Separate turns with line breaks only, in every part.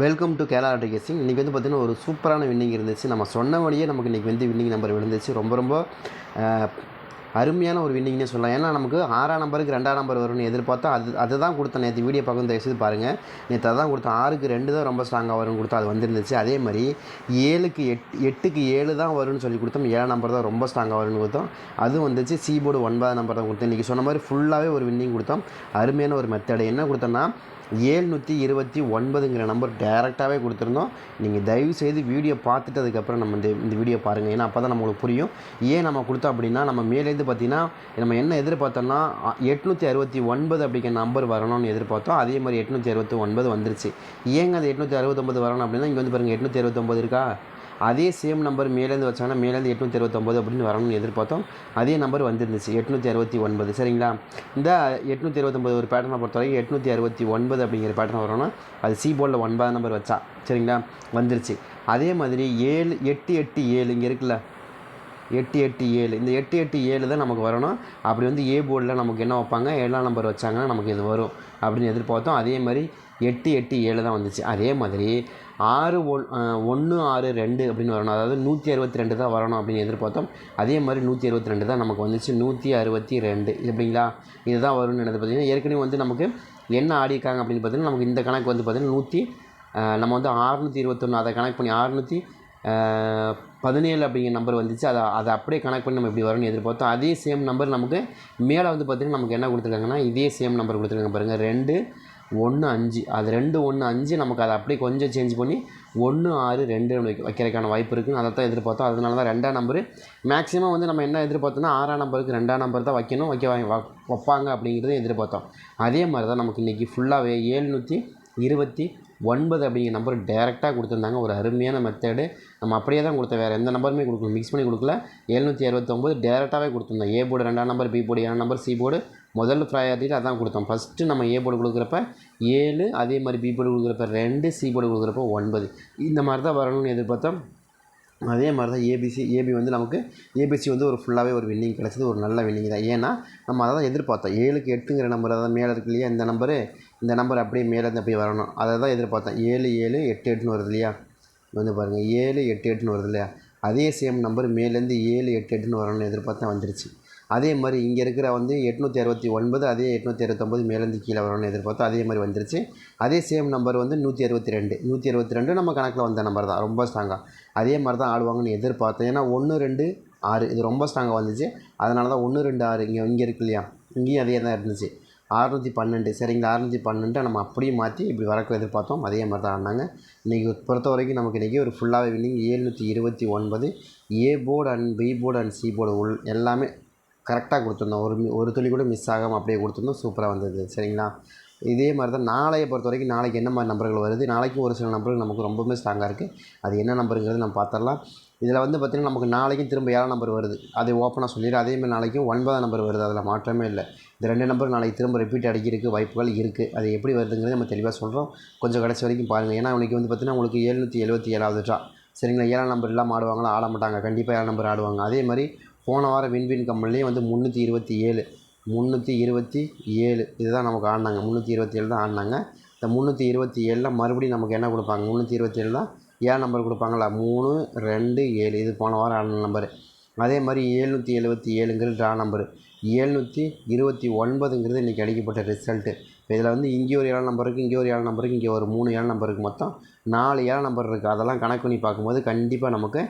Welcome to Kerala lottery guessing. இன்றைக்கி வந்து பார்த்திங்கன்னா ஒரு சூப்பரான வின்னிங் இருந்துச்சு. நம்ம சொன்னபடியே நமக்கு இன்றைக்கி வந்து வின்னிங் நம்பர் விழுந்துச்சு. ரொம்ப அருமையான ஒரு வின்னிங்னே சொல்லலாம். ஏன்னா நமக்கு 6ஆம் நம்பருக்கு 2ஆம் நம்பர் வரும்னு எதிர்பார்த்தா அதை தான் கொடுத்தேன். நேற்று வீடியோ பார்க்க தயவுசெய்து பாருங்கள். நேற்று அதான் கொடுத்தேன். 6க்கு 2 தான் ரொம்ப ஸ்ட்ராங்காக வரும்னு கொடுத்தா அது வந்துருந்துச்சு. அதே மாதிரி 7க்கு 8க்கு 7 தான் வரும்னு சொல்லி கொடுத்தோம். 7ஆம் நம்பர் தான் ரொம்ப ஸ்ட்ராங்காக வரும்னு கொடுத்தோம். அதுவும் வந்துச்சு. சி போர்டு 9ஆம் நம்பர் தான் கொடுத்தேன். இன்றைக்கி சொன்ன மாதிரி ஃபுல்லாகவே ஒரு வின்னிங் கொடுத்தோம். அருமையான ஒரு மெத்தடு என்ன கொடுத்தோன்னா 729ங்கிற நம்பர் டேரெக்டாகவே கொடுத்துருந்தோம். நீங்கள் தயவுசெய்து வீடியோ பார்த்துட்டு அதுக்கப்புறம் நம்ம இந்த வீடியோ பாருங்கள். ஏன்னா அப்போ தான் நம்மளுக்கு புரியும் ஏன் நம்ம கொடுத்தோம் அப்படின்னா. நம்ம மேலேருந்து பார்த்திங்கன்னா நம்ம என்ன எதிர்பார்த்தோம்னா 869 அப்படிங்கிற நம்பர் வரணும்னு எதிர்பார்த்தோம். அதே மாதிரி 869 வந்துருச்சு. ஏங்க அது 869 வரணும் அப்படின்னா இங்கே வந்து பாருங்கள் 869 இருக்கா. அதே சேம் நம்பர் மேலேருந்து வச்சாங்கன்னா மேலேருந்து 829 அப்படின்னு வரணும்னு எதிர்பார்த்தோம். அதே நம்பர் வந்துருந்துச்சு 869. சரிங்களா. இந்த 829 ஒரு பேட்டர்னை பொறுத்த வரைக்கும் 869 அப்படிங்கிற பேட்டர்ன் வரணும்னா அது சி போர்டில் 9ஆம் நம்பர் வச்சா சரிங்களா வந்துருச்சு. அதே மாதிரி 887 இங்கே இருக்குல்ல 887 இந்த 887 தான் நமக்கு வரணும். அப்படி வந்து ஏ போர்டில் நமக்கு என்ன வைப்பாங்க 7ஆம் நம்பர் வச்சாங்கன்னா நமக்கு இது வரும் அப்படின்னு எதிர்பார்த்தோம். அதே மாதிரி 887 தான் வந்துச்சு. அதே மாதிரி 6162 அப்படின்னு வரணும். அதாவது 162 தான் வரணும் அப்படின்னு எதிர்பார்த்தோம். அதே மாதிரி 162 தான் நமக்கு வந்துச்சு. 162 எப்படிங்களா இதுதான் வரும்னு நினைத்து பார்த்திங்கன்னா ஏற்கனவே வந்து நமக்கு என்ன ஆடிருக்காங்க அப்படின்னு பார்த்திங்கன்னா நமக்கு இந்த கணக்கு வந்து பார்த்திங்கன்னா நம்ம வந்து 621 அதை கணக்கு பண்ணி 617 அப்படிங்கிற நம்பர் வந்துச்சு. அதை அப்படியே கனெக்ட் பண்ணி நம்ம இப்படி வரும்னு எதிர்பார்த்தோம். அதே சேம் நம்பர் நமக்கு மேலே வந்து பார்த்திங்கன்னா நமக்கு என்ன கொடுத்துருக்காங்கன்னா இதே சேம் நம்பர் கொடுத்துருக்காங்க பாருங்கள் 215. அது 215 நமக்கு அதை அப்படியே கொஞ்சம் சேஞ்ச் பண்ணி 162 வைக்கிறதுக்கான வாய்ப்பு இருக்குதுன்னு அதை தான் எதிர்பார்த்தோம். அதனால தான் 2ஆம் நம்பரு மேக்ஸிமம் வந்து நம்ம என்ன எதிர்பார்த்தோம்னா 6ஆம் நம்பருக்கு 2ஆம் நம்பர் தான் வைக்கணும் வைப்பாங்க அப்படிங்கிறத எதிர்பார்த்தோம். அதே மாதிரி தான் நமக்கு இன்றைக்கி ஃபுல்லாகவே 729 அப்படிங்கிற நம்பர் டேரெக்டாக கொடுத்துருந்தாங்க. ஒரு அருமையான மெத்தடு. நம்ம அப்படியே தான் கொடுத்தோம். வேறு எந்த நம்பருமே கொடுக்கல, மிக்ஸ் பண்ணி கொடுக்கல. 769 டேரெக்டாகவே கொடுத்துருந்தோம். ஏ போர்டு 2ஆம் நம்பர், பி போர்டு 7ஆம் நம்பர், சி போர்டு முதல் ப்ரையாரிட்டியில் அதான் கொடுத்தோம். ஃபஸ்ட்டு நம்ம ஏ போர்டு கொடுக்குறப்ப 7, அதே மாதிரி பி போர்டு கொடுக்குறப்ப 2, சி போர்டு கொடுக்குறப்ப 9 இந்த மாதிரி தான் வரணும்னு எதிர்பார்த்தோம். அதே மாதிரி தான் ஏபி வந்து நமக்கு ஏபிசி வந்து ஒரு ஃபுல்லாகவே ஒரு வின்னிங் கிடச்சிது. ஒரு நல்ல வின்னிங் தான். ஏன்னா நம்ம அதை தான் எதிர்பார்த்தோம். 7க்கு 8ங்கிற நம்பர் அதான் மேலே இருக்கு இல்லையா இந்த நம்பர் அப்படியே மேலேருந்து அப்படியே வரணும். அதை தான் எதிர்பார்த்தேன். 7 7 8 8ன்னு வருது இல்லையா வந்து பாருங்கள் 7 8 8ன்னு வருது இல்லையா. அதே சேம் நம்பர் மேலேருந்து 7 8 8ன்னு வரணும்னு எதிர்பார்த்தேன் வந்துருச்சு. அதே மாதிரி இங்கே இருக்கிற வந்து 869 அதே 869 மேலேருந்து கீழே வரணும்னு எதிர்பார்த்தோம். அதே மாதிரி வந்துருச்சு. அதே சேம் நம்பர் வந்து 162 நம்ம கணக்கில் வந்த நம்பர் தான் ரொம்ப ஸ்ட்ராங்காக. அதே மாதிரி தான் ஆடுவாங்கன்னு எதிர்பார்த்தேன். ஏன்னா 1 2 6 இது ரொம்ப ஸ்ட்ராங்காக வந்துச்சு. அதனால தான் 1 2 6 இங்கே இருக்கு இல்லையா இங்கேயும் அதே தான் இருந்துச்சு 612. சரிங்களா 612 நம்ம அப்படியே மாற்றி இப்படி வரக்கு எதிர்பார்த்தோம். அதே மாதிரி தான் ஆடினாங்க. இன்றைக்கி பொறுத்த வரைக்கும் நமக்கு இன்றைக்கி ஒரு ஃபுல்லாகவே winning 729. A board and B board and C board எல்லாமே கரெக்டாக கொடுத்துருந்தோம். ஒரு துளி கூட மிஸ் ஆகாமல் அப்படியே கொடுத்துருந்தோம். சூப்பராக வந்தது. சரிங்களா. இதே மாதிரி தான் நாளையை பொறுத்த வரைக்கும் நாளைக்கு என்ன மாதிரி நம்பர்கள் வருது. நாளைக்கும் ஒரு சில நம்பர்கள் நமக்கு ரொம்பவுமே ஸ்ட்ராங்காக இருக்குது. அது என்ன நம்பருங்கிறது நம்ம பார்த்துடலாம். இதில் வந்து பார்த்திங்கன்னா நமக்கு நாளைக்கும் திரும்ப 7ஆம் நம்பர் வருது. அது ஓப்பனாக சொல்லிடுறேன். அதேமாதிரி நாளைக்கும் 9ஆம் நம்பர் வருது. அதில் மாற்றமே இல்லை. இந்த 2 நம்பர் நாளைக்கு திரும்ப ரிப்பீட் அடிக்கிறதுக்கு வாய்ப்புகள் இருக்குது. அது எப்படி வருதுங்கிறது நம்ம தெளிவாக சொல்கிறோம். கொஞ்சம் கடைசி வரைக்கும் பாருங்கள். ஏன்னா இன்றைக்கி வந்து பார்த்திங்கன்னா உங்களுக்கு 777வது ட்ரா. சரிங்களா. 7ஆம் நம்பர் இல்லாமல் ஆடுவாங்களா? ஆட மாட்டாங்க. கண்டிப்பாக 7ஆம் நம்பர் ஆடுவாங்க. அதே மாதிரி போன வாரம் வின்வின் கம்பெனிலேயே வந்து 327 இதுதான் நமக்கு ஆடினாங்க. 327 தான் ஆடினாங்க. இந்த 327ல் மறுபடியும் நமக்கு என்ன கொடுப்பாங்க 327 தான் 7 நம்பர் கொடுப்பாங்களா 3 2 7 இது போன வாரம் ஆடின நம்பரு. அதே மாதிரி 777ங்கிறது ட்ரா நம்பரு. 729ங்கிறது இன்றைக்கி அடிக்கப்பட்ட ரிசல்ட்டு. இதில் வந்து இங்கே ஒரு 7 நம்பருக்கு இங்கே ஒரு 7 நம்பருக்கு இங்கே ஒரு 3 7 நம்பருக்கு மொத்தம் 4 7 நம்பர் இருக்குது. அதெல்லாம் கணக்கு பண்ணி பார்க்கும்போது கண்டிப்பாக நமக்கு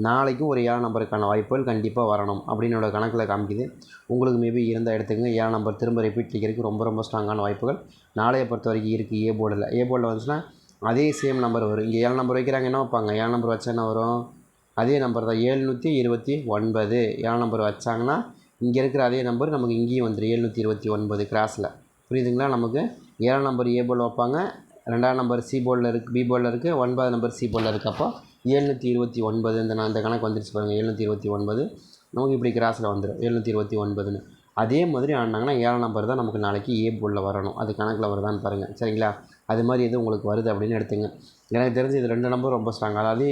நாளைக்கும் ஒரு 7 நம்பருக்கான வாய்ப்புகள் கண்டிப்பாக வரணும் அப்படின்னு என்னோடய கணக்கில் காமிக்குது. உங்களுக்கு மேபி இருந்தால் எடுத்துக்கங்க. 7 நம்பர் திரும்ப ரிப்பீட் அடிக்கிறதுக்கு ரொம்ப ஸ்ட்ராங்கான வாய்ப்புகள் நாளையை பொறுத்த வரைக்கும் இருக்குது. ஏ போர்டில் வந்துச்சுன்னா அதே சேம் நம்பர் வரும். இங்கே 7 நம்பர் வைக்கிறாங்க என்ன வைப்பாங்க 7 நம்பர் வச்சா என்ன வரும் அதே நம்பர் தான் 729. 7 நம்பர் வச்சாங்கன்னா இங்கே இருக்கிற அதே நம்பர் நமக்கு இங்கேயும் வந்துடும் 729 கிராஸில். புரியுதுங்களா. நமக்கு 7 நம்பர் ஏ போர்டில் வைப்பாங்க. 2ஆம் நம்பர் சி போர்டில் இருக்குது, பி போர்டில் இருக்குது, 9ஆம் நம்பர் சி போர்டில் இருக்குது. அப்போ 729 இந்த கணக்கு வந்துருச்சு பாருங்கள். 729 நமக்கு இப்படி கிராஸில் வந்துடும் 729ன்னு. அதே மாதிரி ஆனாங்கன்னா 7ஆம் நம்பர் தான் நமக்கு நாளைக்கு ஏ போர்டில் வரணும். அது கணக்கில் வருதான்னு பாருங்கள். சரிங்களா. அது மாதிரி எது உங்களுக்கு வருது அப்படின்னு எடுத்துங்க. எனக்கு தெரிஞ்சு இது 2 நம்பர் ரொம்ப ஸ்ட்ராங்காக. அதாவது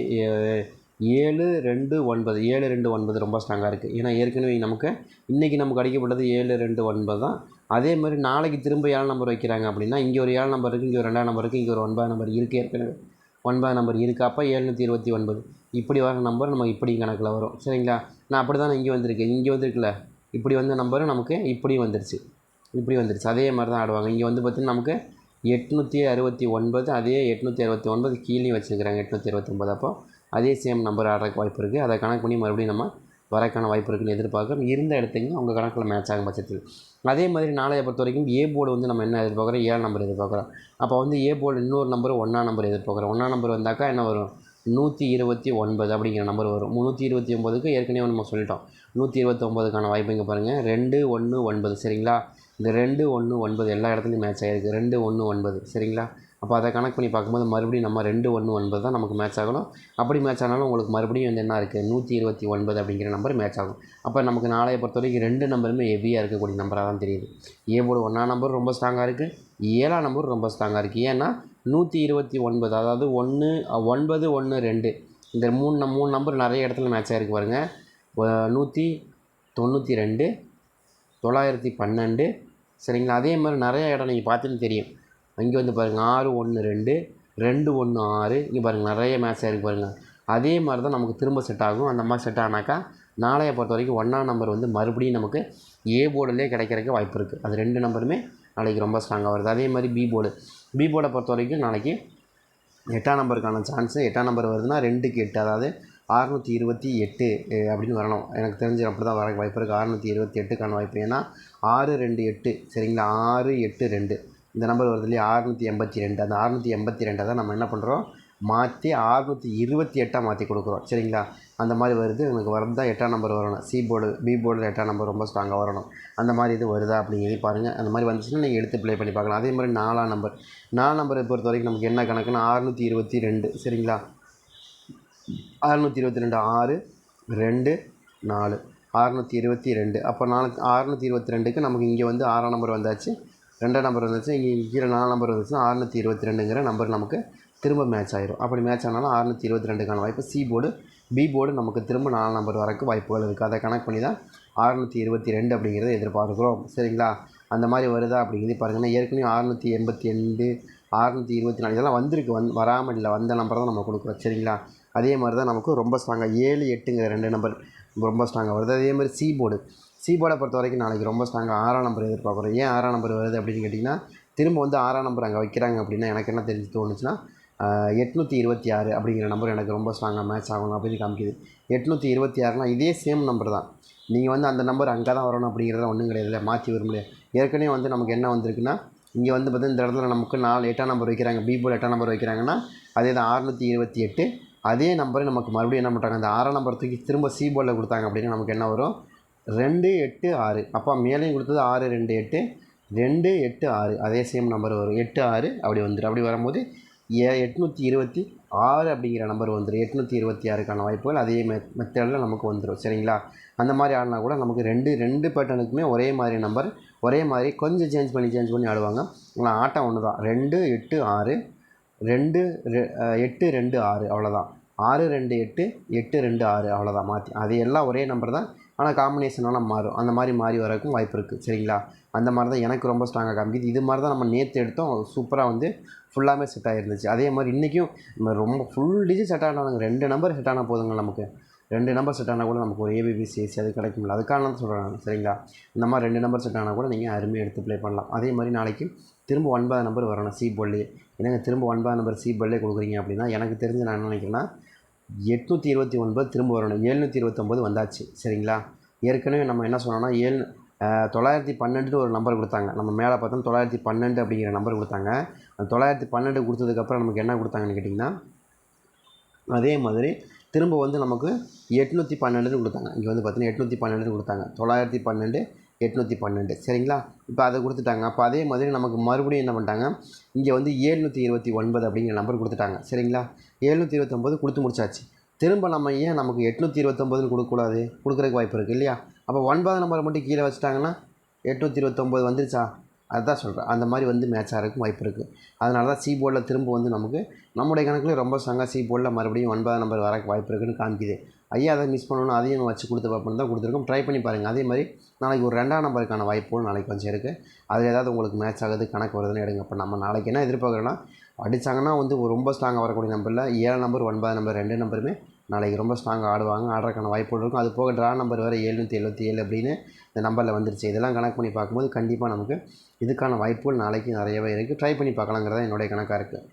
729 ரொம்ப ஸ்ட்ராங்காக இருக்குது. ஏன்னா ஏற்கனவே நமக்கு இன்றைக்கி நமக்கு அடிக்கப்பட்டது 729 தான். அதே மாதிரி நாளைக்கு திரும்ப 7 நம்பர் வைக்கிறாங்க அப்படின்னா இங்கே ஒரு 7 நம்பர் இருக்குது, இங்கே ஒரு 2 நம்பர் இருக்குது, இங்கே ஒரு 9 நம்பர் இருக்குது, ஏற்கனவே 9 நம்பர் இருக்குது. அப்போ 729 இப்படி வர நம்பர் நமக்கு இப்படி கணக்கில் வரும். சரிங்களா? நான் அப்படி தானே இங்கே வந்திருக்கேன், இங்கே வந்திருக்குல்ல, இப்படி வந்த நம்பரும் நமக்கு இப்படி வந்துருச்சு, இப்படி வந்துருச்சு. அதே மாதிரி தான் ஆடுவாங்க. இங்கே வந்து பார்த்திங்கன்னா நமக்கு 869, அதே 869 கீழேயும் வச்சுருக்கிறாங்க 829. அப்போ அதே சேம் நம்பர் ஆடுறதுக்கு வாய்ப்பு இருக்குது. அதை கணக்கு பண்ணி மறுபடியும் நம்ம வரக்கான வாய்ப்பு இருக்குன்னு எதிர்பார்க்குறோம். இருந்த இடத்துக்கு உங்கள் கணக்கில் மேட்ச் ஆகும் பட்சத்தில். அதே மாதிரி நாளைய பொறுத்த வரைக்கும் ஏ போர்டு வந்து நம்ம என்ன எதிர்பார்க்குறோம், 7 நம்பர் எதிர்பார்க்குறோம். அப்போ வந்து ஏ போர்டு இன்னொரு நம்பர் 1ஆம் நம்பர் எதிர்பார்க்குறோம். 1ஆம் நம்பர் வந்தாக்கா என்ன வரும், 129 அப்படிங்கிற நம்பர் வரும். 329க்கு ஏற்கனவே நம்ம சொல்லிட்டோம். 129க்கான வாய்ப்பு இங்கே பாருங்கள், 219. சரிங்களா? இந்த 219 எல்லா இடத்துலையும் மேட்ச் ஆகிருக்கு. 219 சரிங்களா? அப்போ அதை கணக்கு பண்ணி பார்க்கும்போது மறுபடியும் நம்ம 219 தான் நமக்கு மேட்ச் ஆகணும். அப்படி மேட்ச் ஆனாலும் உங்களுக்கு மறுபடியும் வந்து என்ன இருக்குது, 129 அப்படிங்கிற நம்பர் மேட்ச் ஆகும். அப்போ நமக்கு நாளைய பொறுத்த வரைக்கும் 2 நம்பருமே ஹெவியாக இருக்கக்கூடிய நம்பராக தான் தெரியுது. ஏ போர்டு 1ஆம் நம்பர் ரொம்ப ஸ்ட்ராங்காக இருக்குது, 7ஆம் நம்பர் ரொம்ப ஸ்ட்ராங்காக இருக்குது. ஏன்னா 129, அதாவது 1 9 1 2 இந்த மூணு நம்பர் நிறைய இடத்துல மேட்ச் ஆகிருக்கு பாருங்கள். 192 912 சரிங்களா? அதே மாதிரி நிறைய இடம் நீங்கள் பார்த்துன்னு தெரியும். இங்கே வந்து பாருங்கள் 6 1 2 2 1 6 இங்கே பாருங்கள் நிறைய மேட்ச் ஆகிருக்கு பாருங்கள். அதே மாதிரி தான் நமக்கு திரும்ப செட் ஆகும். அந்த மாதிரி செட் ஆனாக்கா நாளைய பொறுத்த வரைக்கும் 1ஆம் நம்பர் வந்து மறுபடியும் நமக்கு ஏ போர்டிலே கிடைக்கிறதுக்கு வாய்ப்பு இருக்குது. அது 2 நம்பருமே நாளைக்கு ரொம்ப ஸ்ட்ராங்காக வருது. அதே மாதிரி பி போர்டை பொறுத்த வரைக்கும் நாளைக்கு 8ஆம் நம்பருக்கான சான்ஸு, 8ஆம் நம்பர் வருதுன்னா 2க்கு 8, அதாவது 628 அப்படின்னு வரணும். எனக்கு தெரிஞ்சு அப்படி தான் வர வாய்ப்பு இருக்குது. 628க்கான வாய்ப்பு. ஏன்னா 6 2 8 சரிங்களா? 6 8 2 இந்த நம்பர் வருது இல்லையா, 682. அந்த 682 தான் நம்ம என்ன பண்ணுறோம், மாற்றி 628 மாற்றி கொடுக்குறோம். சரிங்களா? அந்த மாதிரி வருது. எனக்கு வரது தான் 8ஆம் நம்பர் வரணும். பி போர்டில் 8ஆம் நம்பர் ரொம்ப ஸ்ட்ராங்காக வரணும். அந்த மாதிரி இது வருதா அப்படிங்கிறத பாருங்கள். அந்த மாதிரி வந்துச்சுன்னா நீங்கள் எடுத்து ப்ளே பண்ணி பார்க்கலாம். அதே மாதிரி 4ஆம் நம்பரை பொறுத்த வரைக்கும் நமக்கு என்ன கணக்குன்னா 622 சரிங்களா? 622 6 2 4 622. அப்போ 622க்கு நமக்கு இங்கே வந்து 6ஆம் நம்பர் வந்தாச்சு, 2ஆம் நம்பர் வந்துச்சு, இங்கே கீழே 4 நம்பர் வந்துச்சுன்னா 622ங்கிற நம்பர் நமக்கு திரும்ப மேட்ச் ஆயிரும். அப்படி மேட்ச் ஆனாலும் 622க்கான வாய்ப்பு. பி போர்டு நமக்கு திரும்ப 4 நம்பர் வரைக்கும் வாய்ப்புகள் இருக்குது. அதை கணக்கு பண்ணி தான் 622 அப்படிங்கிறத எதிர்பார்க்குறோம். சரிங்களா? அந்த மாதிரி வருதா அப்படிங்கிறது பாருங்கன்னா, ஏற்கனவே 682 624 இதெல்லாம் வந்திருக்கு, வராமல் இல்லை, வந்த நம்பர் தான் நம்ம கொடுக்குறோம். சரிங்களா? அதே மாதிரி தான் நமக்கு ரொம்ப ஸ்ட்ராங்காக 7 8ங்கிற 2 நம்பர் ரொம்ப ஸ்ட்ராங்காக வருது. அதே மாதிரி சி போர்டை பொறுத்த வரைக்கும் நாளைக்கு ரொம்ப ஸ்ட்ராங்காக 6ஆம் நம்பர் எதிர்பார்க்குறோம். ஏன் 6ஆம் நம்பர் வருது அப்படின்னு கேட்டிங்கன்னா, திரும்ப வந்து 6ஆம் நம்பர் அங்கே வைக்கிறாங்க அப்படின்னா எனக்கு என்ன தெரிஞ்சு தோணுச்சுன்னா, 826 அப்படிங்கிற நம்பர் எனக்கு ரொம்ப ஸ்ட்ராங்காக மேட்ச் ஆகணும் அப்படின்னு காமிக்குது. 826னால் இதே சேம் நம்பர் தான். நீங்கள் வந்து அந்த நம்பர் அங்கே தான் வரணும் அப்படிங்கிறத ஒன்றும் கிடையாது, இல்லை மாற்றி வர முடியாது. ஏற்கனவே வந்து நமக்கு என்ன வந்திருக்குன்னா, இங்கே வந்து பார்த்தீங்கன்னா இந்த இடத்துல நமக்கு 8ஆம் நம்பர் வைக்கிறாங்க, பி போர்டு 8ஆம் நம்பர் வைக்கிறாங்கன்னா அதே தான் 628. அதே நம்பரை நமக்கு மறுபடியும் என்ன பண்ணுறாங்க, அந்த 6ஆம் நம்பர் தூக்கி திரும்ப சி போர்டில் கொடுத்தாங்க அப்படின்னா நமக்கு என்ன வரும், 2 8 6. அப்போ மேலேயும் கொடுத்தது 6 2 8 2 8 6 அதே சேம் நம்பர் வரும், 8 6 அப்படி வந்துடும். அப்படி வரும்போது 826 அப்படிங்கிற நம்பர் வந்துடும். 826க்கான வாய்ப்புகள் அதே மெத்தடில் நமக்கு வந்துடும். சரிங்களா? அந்த மாதிரி ஆடினா கூட நமக்கு ரெண்டு பேட்டர்னுக்குமே ஒரே மாதிரி நம்பர், ஒரே மாதிரி கொஞ்சம் சேஞ்ச் பண்ணி ஆடுவாங்க. ஆனால் ஆட்டம் ஒன்று தான். 2 8 6 2 8 2 6 அவ்வளோதான். 6 2 8 8 2 6 அவ்வளோதான். மாற்றி அது எல்லாம் ஒரே நம்பர் தான், ஆனால் காம்பினேஷனால மாறும். அந்த மாதிரி மாறி வரக்கும் வாய்ப்பு இருக்குது. சரிங்களா? அந்த மாதிரி தான் எனக்கு ரொம்ப ஸ்ட்ராங்காக காமிக்குது. இது மாதிரி தான் நம்ம நேற்று எடுத்தோம், சூப்பராக வந்து ஃபுல்லாமே செட் ஆகிருந்துச்சு. அதே மாதிரி இன்றைக்கும் ரொம்ப ஃபுல் டிஜிட் செட் ஆனாங்க. 2 நம்பர் செட் ஆனால் போதுங்க, நமக்கு 2 நம்பர் செட் ஆனால் கூட நமக்கு ஒரு ஏபிபிசிஎஸ்சி அது கிடைக்கும்ல, அதுக்காக தான் சொல்கிறேன். சரிங்களா? இந்த மாதிரி 2 நம்பர் செட் ஆனால் கூட நீங்கள் அருமையாக எடுத்து ப்ளே பண்ணலாம். அதே மாதிரி நாளைக்கு திரும்ப 9ஆம் நம்பர் வரணும் சி போர்ட்லேயே. என்னங்க திரும்ப 9ஆம் நம்பர் சி போர்ட்லேயே கொடுக்குறீங்க அப்படின்னா, எனக்கு தெரிஞ்சு நான் என்ன நினைக்கிறேன்னா 829 திரும்ப வரணும். 729 வந்தாச்சு. சரிங்களா? ஏற்கனவே நம்ம என்ன சொன்னோம்னா 912 ஒரு நம்பர் கொடுத்தாங்க. நம்ம மேலே பார்த்தோம் 912 அப்படிங்கிற நம்பர் கொடுத்தாங்க. அந்த 912 கொடுத்ததுக்கப்புறம் நமக்கு என்ன கொடுத்தாங்கன்னு கேட்டிங்கன்னா, அதே மாதிரி திரும்ப வந்து நமக்கு 812 கொடுத்தாங்க. இங்கே வந்து பார்த்தீங்கன்னா 812 கொடுத்தாங்க. 912 812 சரிங்களா? இப்போ அதை கொடுத்துட்டாங்க. அப்போ அதே மாதிரி நமக்கு மறுபடியும் என்ன பண்ணிட்டாங்க, இங்கே வந்து 729 அப்படிங்கிற நம்பர் கொடுத்துட்டாங்க. சரிங்களா? 729 கொடுத்து முடிச்சாச்சு. திரும்ப நம்ம ஏன் நமக்கு 829 கொடுக்கக்கூடாது, கொடுக்குறதுக்கு வாய்ப்பு இருக்குது இல்லையா? அப்போ 9ஆம் நம்பரை மட்டும் கீழே வச்சுட்டாங்கன்னா 829 வந்துருச்சா? அதுதான் சொல்கிறேன். அந்த மாதிரி வந்து மேட்ச் ஆகிறதுக்கும் வாய்ப்பு இருக்குது. அதனால தான் சி போர்டில் திரும்ப வந்து நமக்கு நம்முடைய கணக்கில் ரொம்ப ஸ்ட்ராங்காக சி போர்டில் மறுபடியும் 9ஆம் நம்பர் வரக்கு வாய்ப்பு இருக்குதுன்னு காமிக்குது. ஐயா அதை மிஸ் பண்ணணும் அதையும் வச்சு கொடுத்து பார்ப்போம்னு தான் கொடுத்துருக்கோம். ட்ரை பண்ணி பாருங்கள். அதே மாதிரி நாளைக்கு ஒரு 2ஆம் நம்பருக்கான வாய்ப்புகள் நாளைக்கு கொஞ்சம் இருக்குது. அதில் ஏதாவது உங்களுக்கு மேட்ச் ஆகுது கணக்கு வருதுன்னு எடுங்க. இப்போ நம்ம நாளைக்கு என்ன எதிர்பார்க்குறோன்னா அடித்தாங்கன்னா வந்து ரொம்ப ஸ்ட்ராங்காக வரக்கூடிய நம்பரில் 7 நம்பர் 9 நம்பர் 2 நம்பருமே நாளைக்கு ரொம்ப ஸ்ட்ராங்காக ஆடுறதுக்கான வாய்ப்புகள் இருக்கும். அது போக ட்ரா நம்பர் வேறு 777 அப்படின்னு இந்த நம்பரில் வந்துருச்சு. இதெல்லாம் கணக்கு பண்ணி பார்க்கும்போது கண்டிப்பாக நமக்கு இதுக்கான வாய்ப்புகள் நாளைக்கு நிறையவே இருக்குது. ட்ரை பண்ணி பார்க்கலாங்கிறதான் என்னுடைய கணக்காக இருக்குது.